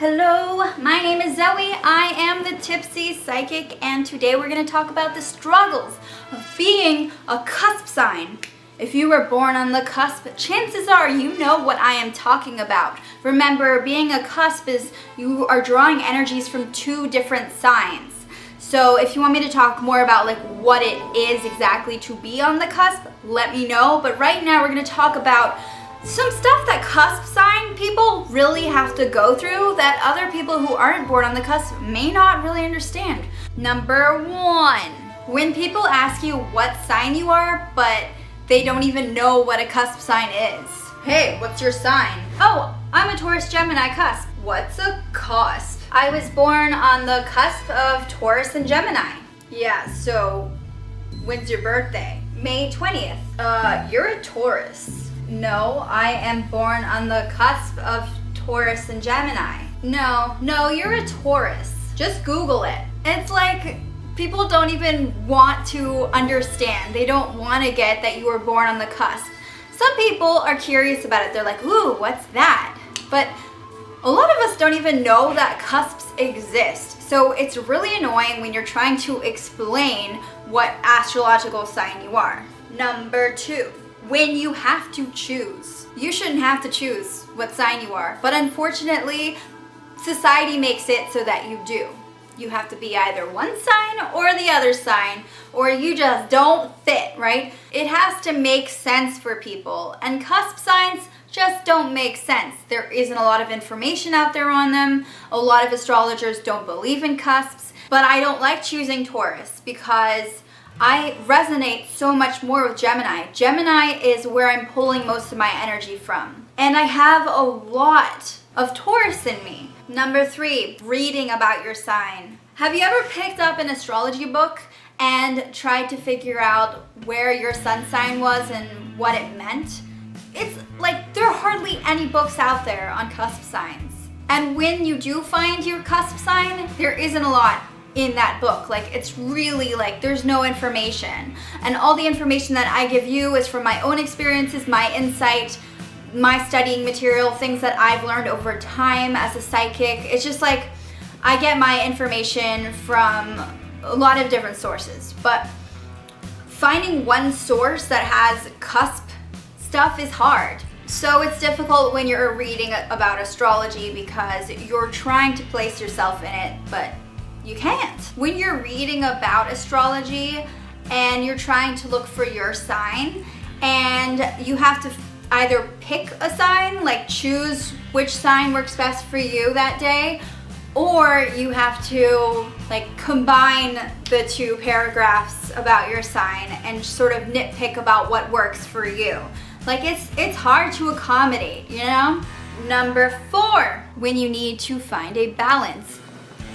Hello, my name is Zoe. I am the Tipsy Psychic, and today we're going to talk about the struggles of being a cusp sign. If you were born on the cusp, chances are you know what I am talking about. Remember, being a cusp is you are drawing energies from two different signs. So if you want me to talk more about like what it is exactly to be on the cusp, let me know. But right now we're going to talk about some stuff that cusp sign people really have to go through that other people who aren't born on the cusp may not really understand. Number one, when people ask you what sign you are, but they don't even know what a cusp sign is. Hey, what's your sign? Oh, I'm a Taurus Gemini cusp. What's a cusp? I was born on the cusp of Taurus and Gemini. Yeah, so when's your birthday? May 20th. You're a Taurus. No, I am born on the cusp of Taurus and Gemini. No, you're a Taurus. Just Google it. It's like people don't even want to understand. They don't want to get that you were born on the cusp. Some people are curious about it. They're like, ooh, what's that? But a lot of us don't even know that cusps exist. So it's really annoying when you're trying to explain what astrological sign you are. Number two, when you have to choose. You shouldn't have to choose what sign you are, but unfortunately, society makes it so that you do. You have to be either one sign or the other sign, or you just don't fit, right? It has to make sense for people, and cusp signs just don't make sense. There isn't a lot of information out there on them. A lot of astrologers don't believe in cusps, but I don't like choosing Taurus because I resonate so much more with Gemini. Gemini is where I'm pulling most of my energy from. And I have a lot of Taurus in me. Number three, reading about your sign. Have you ever picked up an astrology book and tried to figure out where your sun sign was and what it meant? It's like there are hardly any books out there on cusp signs. And when you do find your cusp sign, there isn't a lot in that book. Like, it's really like there's no information, and all the information that I give you is from my own experiences, my insight, my studying material, things that I've learned over time as a psychic. It's just like I get my information from a lot of different sources, but finding one source that has cusp stuff is hard. So it's difficult when you're reading about astrology because you're trying to place yourself in it, but you can't. When you're reading about astrology and you're trying to look for your sign, and you have to either pick a sign, like choose which sign works best for you that day, or you have to like combine the two paragraphs about your sign and sort of nitpick about what works for you. Like it's hard to accommodate, you know? Number four, when you need to find a balance.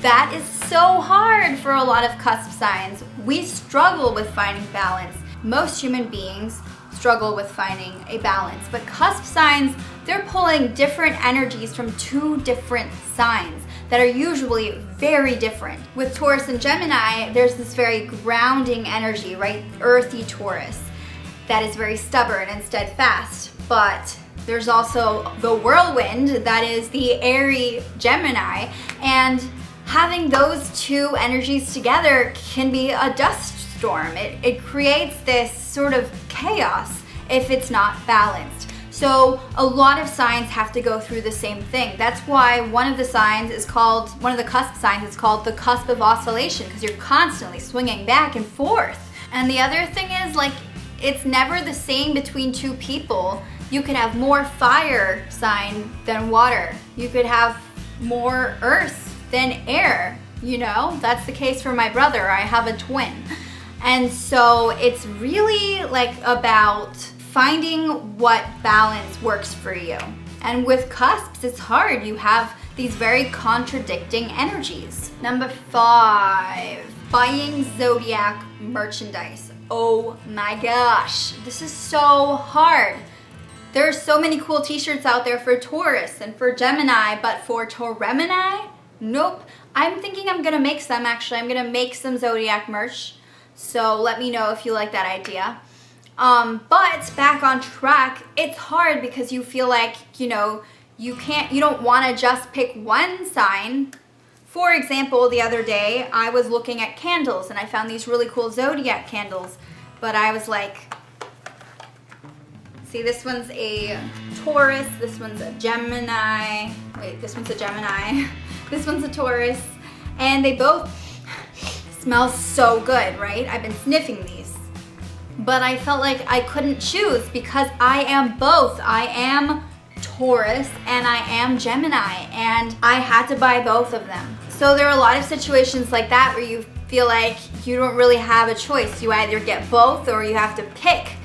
That is so hard for a lot of cusp signs. We struggle with finding balance. Most human beings struggle with finding a balance, but cusp signs, they're pulling different energies from two different signs that are usually very different. With Taurus and Gemini, there's this very grounding energy, right? Earthy Taurus that is very stubborn and steadfast, but there's also the whirlwind that is the airy Gemini, and having those two energies together can be a dust storm. It creates this sort of chaos if it's not balanced. So a lot of signs have to go through the same thing. That's why one of the cusp signs is called the cusp of oscillation, because you're constantly swinging back and forth. And the other thing is, like, it's never the same between two people. You could have more fire sign than water. You could have more earth than air, you know? That's the case for my brother. I have a twin. And so it's really like about finding what balance works for you. And with cusps, it's hard. You have these very contradicting energies. Number five, buying Zodiac merchandise. Oh my gosh, this is so hard. There are so many cool t-shirts out there for Taurus and for Gemini, but for Tauremini, nope. I'm thinking I'm gonna make some, actually. I'm gonna make some Zodiac merch. So let me know if you like that idea. But back on track, it's hard because you feel like, you know, you don't want to just pick one sign. For example, the other day I was looking at candles and I found these really cool Zodiac candles, but I was like, see, this one's a Taurus, this one's a Gemini, wait, this one's a Gemini, this one's a Taurus, and they both smell so good, right? I've been sniffing these, but I felt like I couldn't choose because I am both. I am Taurus and I am Gemini, and I had to buy both of them. So there are a lot of situations like that where you feel like you don't really have a choice. You either get both or you have to pick.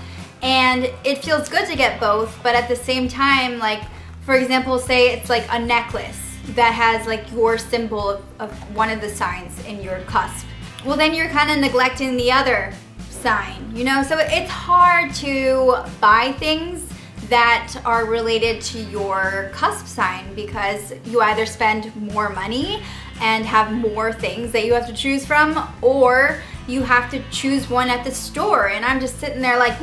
And it feels good to get both, but at the same time, like, for example, say it's like a necklace that has like your symbol of one of the signs in your cusp. Well, then you're kind of neglecting the other sign, you know? So it's hard to buy things that are related to your cusp sign because you either spend more money and have more things that you have to choose from, or you have to choose one at the store. And I'm just sitting there like,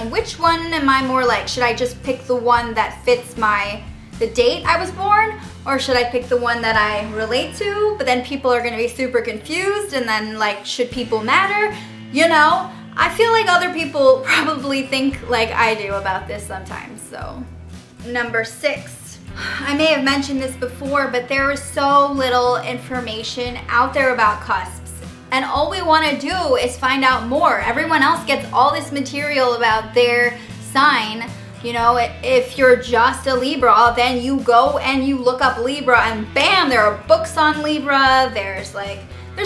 which one am I more like? Should I just pick the one that fits the date I was born? Or should I pick the one that I relate to? But then people are gonna be super confused, and then like, should people matter? You know, I feel like other people probably think like I do about this sometimes, so. Number 6. I may have mentioned this before, but there is so little information out there about cusps. And all we want to do is find out more. Everyone else gets all this material about their sign. You know, if you're just a Libra, then you go and you look up Libra and bam, there are books on Libra. There's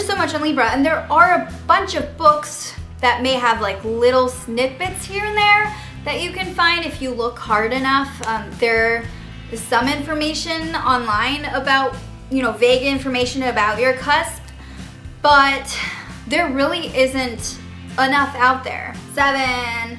so much on Libra, and there are a bunch of books that may have like little snippets here and there that you can find if you look hard enough. There is some information online about, you know, vague information about your cusp, but there really isn't enough out there. 7.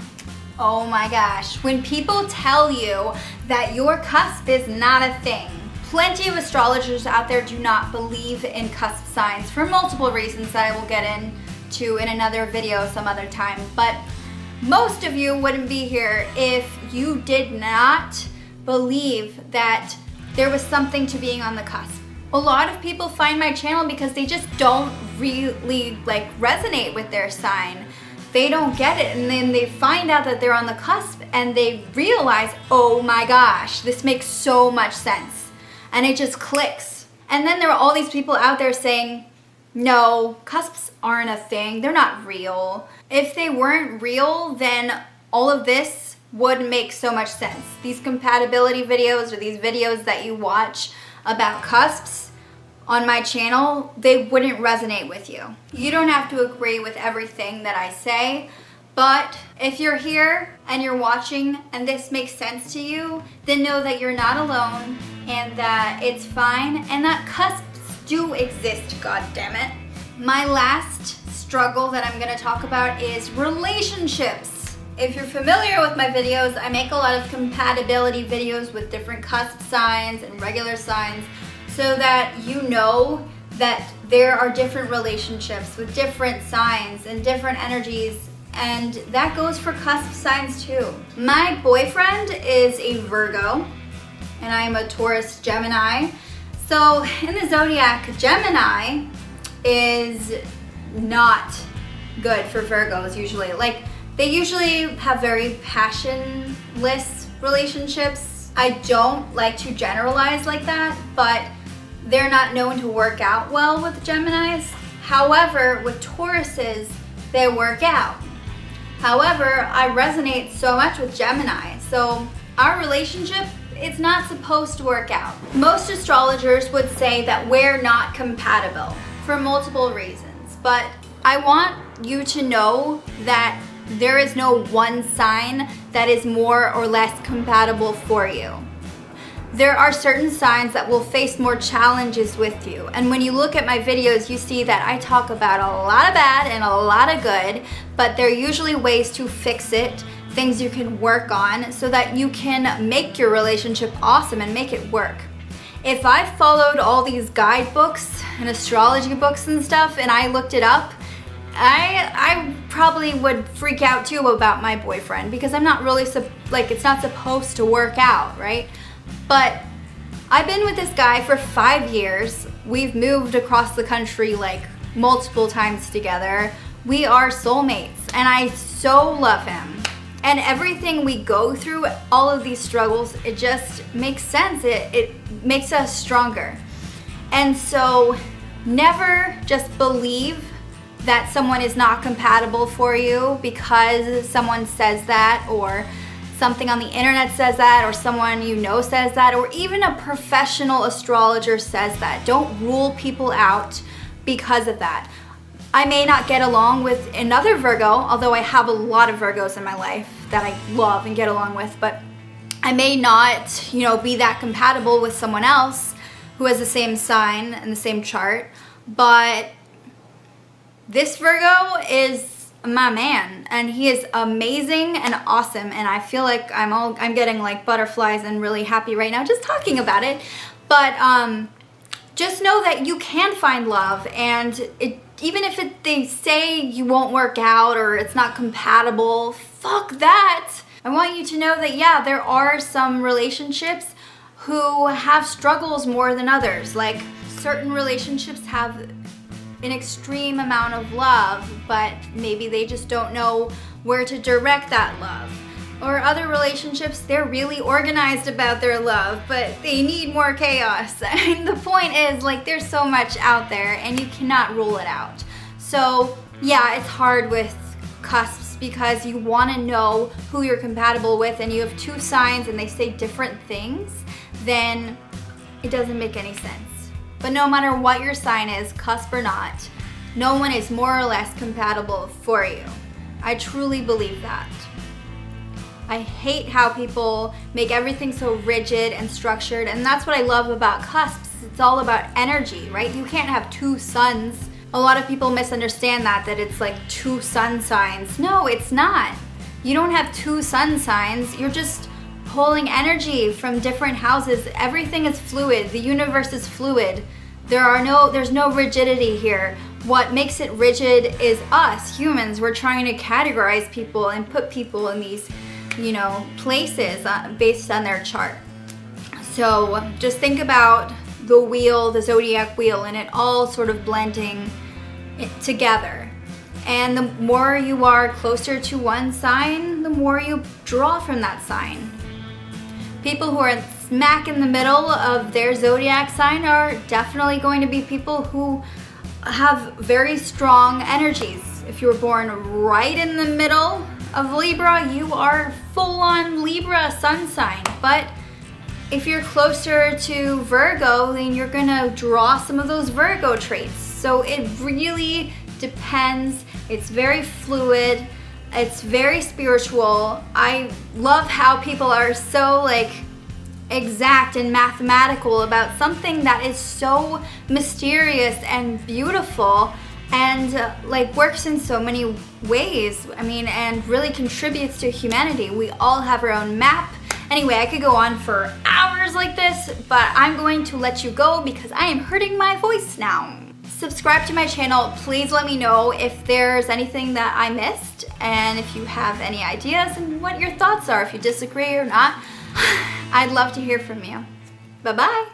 Oh my gosh, when people tell you that your cusp is not a thing. Plenty of astrologers out there do not believe in cusp signs for multiple reasons that I will get into in another video some other time, but most of you wouldn't be here if you did not believe that there was something to being on the cusp. A lot of people find my channel because they just don't really like resonate with their sign. They don't get it, and then they find out that they're on the cusp and they realize, oh my gosh, this makes so much sense, and it just clicks. And then there are all these people out there saying, no, cusps aren't a thing, they're not real. If they weren't real, then all of this would make so much sense. These compatibility videos or these videos that you watch about cusps on my channel, they wouldn't resonate with you. You don't have to agree with everything that I say, but if you're here and you're watching and this makes sense to you, then know that you're not alone and that it's fine and that cusps do exist, god damn it. My last struggle that I'm gonna talk about is relationships. If you're familiar with my videos, I make a lot of compatibility videos with different cusp signs and regular signs so that you know that there are different relationships with different signs and different energies, and that goes for cusp signs too. My boyfriend is a Virgo and I'm a Taurus Gemini. So in the Zodiac, Gemini is not good for Virgos usually. Like, they usually have very passionless relationships. I don't like to generalize like that, but they're not known to work out well with Geminis. However, with Tauruses, they work out. However, I resonate so much with Gemini, so our relationship, it's not supposed to work out. Most astrologers would say that we're not compatible for multiple reasons, but I want you to know that there is no one sign that is more or less compatible for you. There are certain signs that will face more challenges with you. And when you look at my videos, you see that I talk about a lot of bad and a lot of good, but there are usually ways to fix it, things you can work on so that you can make your relationship awesome and make it work. If I followed all these guidebooks and astrology books and stuff and I looked it up, I probably would freak out too about my boyfriend because I'm not really, it's not supposed to work out, right? But I've been with this guy for 5 years. We've moved across the country like multiple times together. We are soulmates, and I so love him. And everything we go through, all of these struggles, it just makes sense. It makes us stronger. And so never just believe that someone is not compatible for you because someone says that, or something on the internet says that, or someone you know says that, or even a professional astrologer says that. Don't rule people out because of that. I may not get along with another Virgo, although I have a lot of Virgos in my life that I love and get along with, but I may not, be that compatible with someone else who has the same sign and the same chart. But this Virgo is my man, and he is amazing and awesome, and I feel like I'm getting like butterflies and really happy right now just talking about it. But just know that you can find love, and even if they say you won't work out or it's not compatible, fuck that. I want you to know that, yeah, there are some relationships who have struggles more than others. Like, certain relationships have an extreme amount of love, but maybe they just don't know where to direct that love. Or other relationships, they're really organized about their love, but they need more chaos. I mean, the point is, like, there's so much out there and you cannot rule it out. So yeah, it's hard with cusps because you want to know who you're compatible with, and you have two signs and they say different things, then it doesn't make any sense. But no matter what your sign is, cusp or not, no one is more or less compatible for you. I truly believe that. I hate how people make everything so rigid and structured, and that's what I love about cusps. It's all about energy, right? You can't have two suns. A lot of people misunderstand that it's like two sun signs. No, it's not. You don't have two sun signs. You're just pulling energy from different houses. Everything is fluid. The universe is fluid. There's no rigidity here. What makes it rigid is us, humans. We're trying to categorize people and put people in these places based on their chart. So just think about the wheel, the zodiac wheel, and it all sort of blending together. And the more you are closer to one sign, the more you draw from that sign. People who are smack in the middle of their zodiac sign are definitely going to be people who have very strong energies. If you were born right in the middle of Libra, you are full-on Libra sun sign. But if you're closer to Virgo, then you're gonna draw some of those Virgo traits. So it really depends. It's very fluid. It's very spiritual. I love how people are so exact and mathematical about something that is so mysterious and beautiful, and works in so many ways. I mean, and really contributes to humanity. We all have our own map. Anyway, I could go on for hours like this, but I'm going to let you go because I am hurting my voice now. Subscribe to my channel. Please let me know if there's anything that I missed, and if you have any ideas and what your thoughts are, if you disagree or not. I'd love to hear from you. Bye-bye.